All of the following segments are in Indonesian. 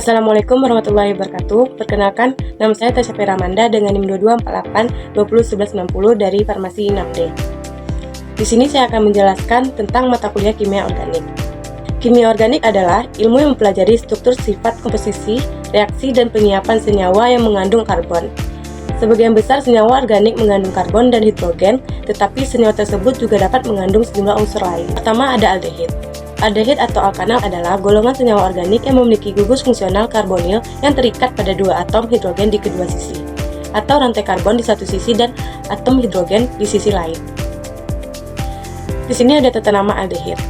Assalamualaikum warahmatullahi wabarakatuh. Perkenalkan, nama saya Tasya Ramanda dengan NIM 2248 dari Farmasi INAFDE. Di sini saya akan menjelaskan tentang mata kuliah kimia organik. Kimia organik adalah ilmu yang mempelajari struktur, sifat, komposisi, reaksi, dan penyiapan senyawa yang mengandung karbon. Sebagian besar senyawa organik mengandung karbon dan hidrogen, tetapi senyawa tersebut juga dapat mengandung sejumlah unsur lain. Pertama ada aldehid. Aldehid atau alkanal adalah golongan senyawa organik yang memiliki gugus fungsional karbonil yang terikat pada dua atom hidrogen di kedua sisi, atau rantai karbon di satu sisi dan atom hidrogen di sisi lain. Di sini ada tata nama aldehid.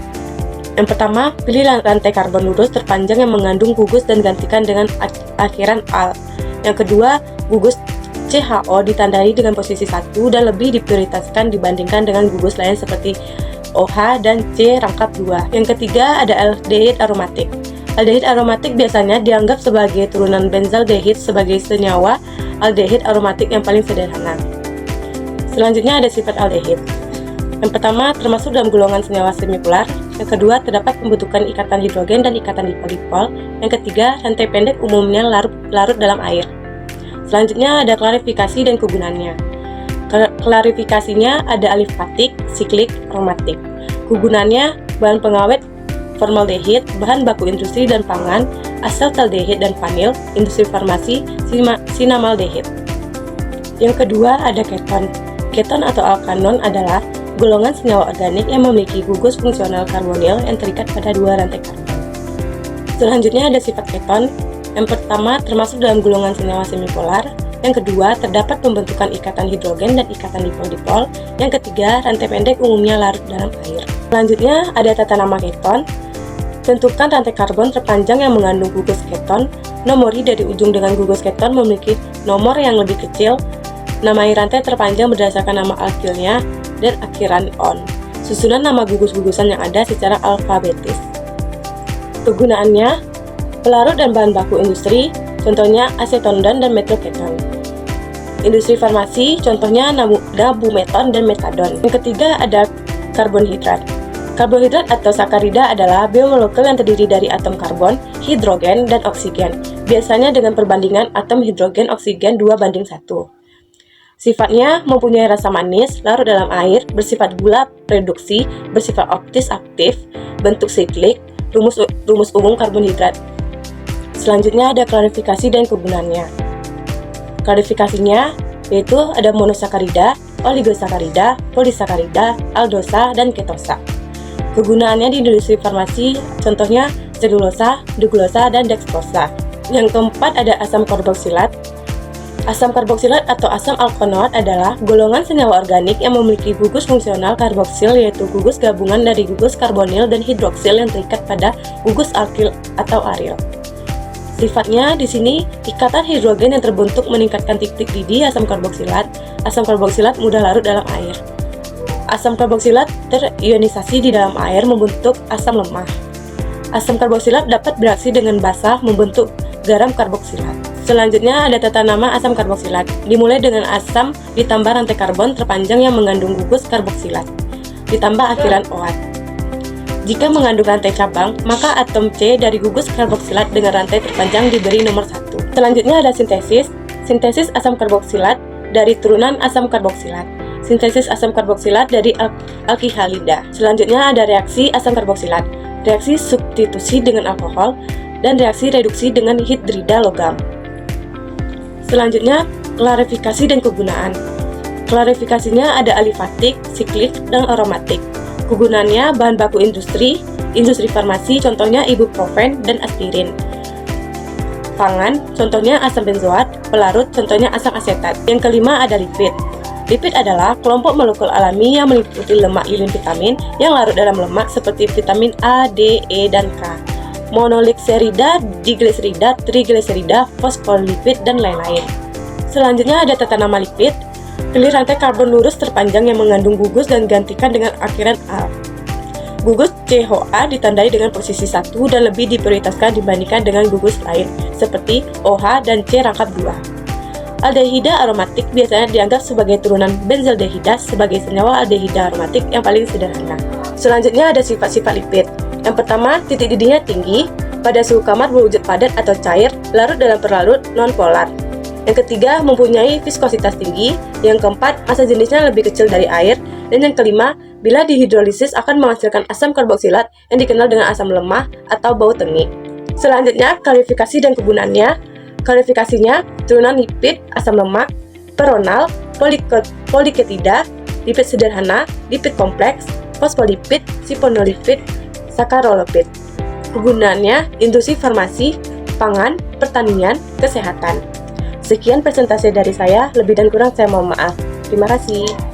Yang pertama, pilih rantai karbon lurus terpanjang yang mengandung gugus dan gantikan dengan akhiran al. Yang kedua, gugus CHO ditandai dengan posisi 1 dan lebih diprioritaskan dibandingkan dengan gugus lain seperti OH dan C rangkap 2. Yang ketiga ada aldehid aromatik. Aldehid aromatik biasanya dianggap sebagai turunan benzaldehid sebagai senyawa aldehid aromatik yang paling sederhana. Selanjutnya ada sifat aldehid. Yang pertama termasuk dalam golongan senyawa semipolar. Yang kedua terdapat pembentukan ikatan hidrogen dan ikatan dipol-dipol. Yang ketiga rantai pendek umumnya larut dalam air. Selanjutnya ada klarifikasi dan kegunaannya. Klarifikasinya ada alifatik, siklik, aromatik. Kegunaannya bahan pengawet formaldehid, bahan baku industri dan pangan, asetaldehid dan vanil, industri farmasi, sinamaldehid. Yang kedua ada keton. Keton atau alkanon adalah golongan senyawa organik yang memiliki gugus fungsional karbonil yang terikat pada dua rantai karbon. Selanjutnya ada sifat keton. Yang pertama termasuk dalam golongan senyawa semipolar. Yang kedua, terdapat pembentukan ikatan hidrogen dan ikatan dipol-dipol. Yang ketiga, rantai pendek umumnya larut dalam air. Selanjutnya, ada tata nama keton. Tentukan rantai karbon terpanjang yang mengandung gugus keton. Nomori dari ujung dengan gugus keton memiliki nomor yang lebih kecil. Namai rantai terpanjang berdasarkan nama alkilnya dan akhiran on. Susunan nama gugus-gugusan yang ada secara alfabetis. Kegunaannya, pelarut dan bahan baku industri, contohnya asetondan dan metilketon. Industri farmasi, contohnya nabumeton dan metadon. Yang ketiga ada karbonhidrat. Karbohidrat atau sakarida adalah biomolekul yang terdiri dari atom karbon, hidrogen, dan oksigen. Biasanya dengan perbandingan atom hidrogen oksigen 2:1. Sifatnya mempunyai rasa manis, larut dalam air, bersifat gula reduksi, bersifat optis aktif, bentuk siklik, rumus umum karbonhidrat. Selanjutnya ada klarifikasi dan kegunaannya. Klarifikasinya yaitu ada monosakarida, oligosakarida, polisakarida, aldosa, dan ketosa. Kegunaannya di industri farmasi contohnya selulosa, deglukosa, dan dextrosa. Yang keempat ada asam karboksilat. Asam karboksilat atau asam alkanoat adalah golongan senyawa organik yang memiliki gugus fungsional karboksil yaitu gugus gabungan dari gugus karbonil dan hidroksil yang terikat pada gugus alkil atau aril. Sifatnya di sini ikatan hidrogen yang terbentuk meningkatkan titik didih asam karboksilat. Asam karboksilat mudah larut dalam air. Asam karboksilat terionisasi di dalam air membentuk asam lemah. Asam karboksilat dapat bereaksi dengan basah membentuk garam karboksilat. Selanjutnya ada tata nama asam karboksilat. Dimulai dengan asam ditambah rantai karbon terpanjang yang mengandung gugus karboksilat, ditambah akhiran OAT. Jika mengandung rantai cabang, maka atom C dari gugus karboksilat dengan rantai terpanjang diberi nomor 1. Selanjutnya ada sintesis. Sintesis asam karboksilat dari turunan asam karboksilat. Sintesis asam karboksilat dari alkihalida. Selanjutnya ada reaksi asam karboksilat. Reaksi substitusi dengan alkohol dan reaksi reduksi dengan hidrida logam. Selanjutnya, klarifikasi dan kegunaan. Klarifikasinya ada alifatik, siklik, dan aromatik. Kegunaannya bahan baku industri farmasi, contohnya ibuprofen dan aspirin. Pangan, contohnya asam benzoat, pelarut, contohnya asam asetat. Yang kelima ada lipid. Lipid adalah kelompok molekul alami yang meliputi lemak lilin vitamin yang larut dalam lemak seperti vitamin A, D, E, dan K. Monogliserida, digliserida, trigliserida, fosfolipid, dan lain-lain. Selanjutnya ada tata nama lipid. Pilih rantai karbon lurus terpanjang yang mengandung gugus dan gantikan dengan akhiran al. Gugus CHA ditandai dengan posisi 1 dan lebih diprioritaskan dibandingkan dengan gugus lain seperti OH dan C rangkap 2. Aldehida aromatik biasanya dianggap sebagai turunan benzaldehida sebagai senyawa aldehida aromatik yang paling sederhana. Selanjutnya ada sifat-sifat lipid. Yang pertama, titik didihnya tinggi. pada suhu kamar berwujud padat atau cair, larut dalam perlarut non-polar. Yang ketiga, mempunyai viskositas tinggi. Yang keempat, massa jenisnya lebih kecil dari air. Dan yang kelima, bila dihidrolisis akan menghasilkan asam karboksilat yang dikenal dengan asam lemah atau bau tengik. Selanjutnya, klarifikasi dan kegunaannya. Klarifikasinya, turunan lipid, asam lemak, peronal, poliketida, lipid sederhana, lipid kompleks, fosfolipid, siponolipid, sakarolipid. Kegunaannya, industri farmasi, pangan, pertanian, kesehatan. Sekian presentasi dari saya, lebih dan kurang saya mohon maaf. Terima kasih.